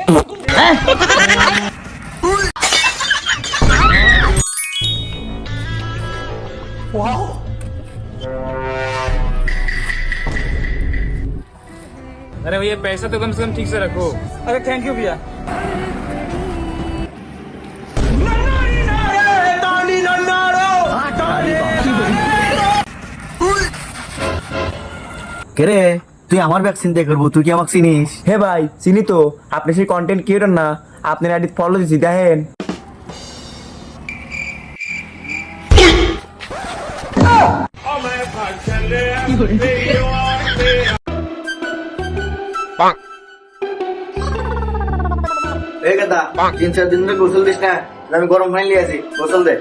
अरे भैया पैसा तो कम से कम ठीक से रखो। अरे थैंक यू भैया। কে তুই আমার ব্যাগ চিন্তা করবো, তুই কি আমাকে চিনিস? হে ভাই চিনি তো, আপনি সেই কন্টেন্ট ক্রিয়েটর না? আপনার আইডি ফলো দিছি দেখেন। এই কথা 3-4 দিন ধরে গোসল দিস না, আমি গরম পানি নিয়ে আসি, গোসল দে।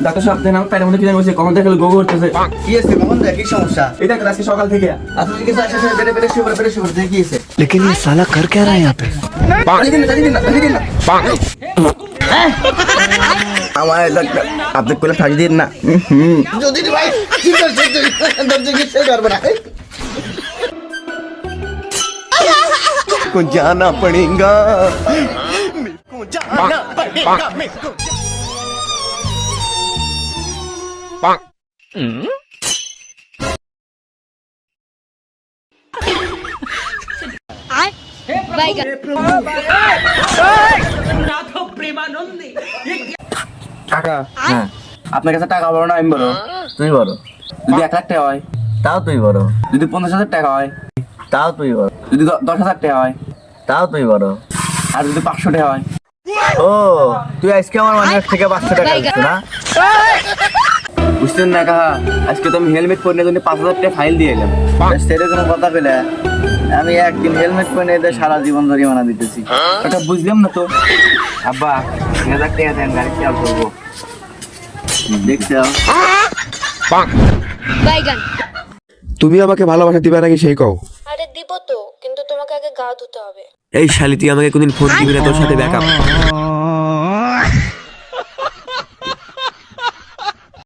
ডাক্তার সাহেব দেন আমার পেটের মধ্যে কি জানি হচ্ছে, কখন দেখলে গোগো করতেছে। কি আছে কখন দেখ, কি সমস্যা? এটা আজকে সকাল থেকে আসলে কি আছে? বেড়ে বেড়ে শুয়ে পড়ে কি আছে? लेकिन ये साला कर क्या रहा है यहाँ पे? আমার ডাক্তার আপনি কোলে ফাঁকি দিন না। যদি ভাই কি করছিস তুই? দরজা কি সে করবে না? को जाना पड़ेगा, मेरे को जाना पड़ेगा, मेरे को টাকা আপনার কাছে টাকা বড় না আমি বড়? তুই বড়। যদি 1 লাখ টাকা হয়? তাও তুই বড়। যদি 50,000 টাকা হয়? তাও তুই বড়। যদি 10,000 টাকা হয়? তাও তুই বড়। আর যদি 500 টাকা হয়? ও তুই আজকে আমার মানি থেকে 500 টাকা দিচ্ছ না? বুঝতেন না কাহা, আজকে তো আমি হেলমেট পরে নিয়ে 5,000 টাকা ফাইল দিয়ে এলাম। সেটা কোনো কথা পেলে আমি একদিন হেলমেট পরে এদের সারা জীবন জরিমানা দিতেছি। ওটা বুঝলাম না তো। আব্বা 1000 টাকা দেন, গাড়ি চাল করবো। দেখছো তুমি আমাকে ভালোবাসা দিবে নাকি সেই কও? আরে দিব তো, কিন্তু তোমাকে আগে গা ধুতে হবে। এই শালি তুই আমাকে কোনদিন ফোন দিবি না তোর সাথে ব্যাকআপ?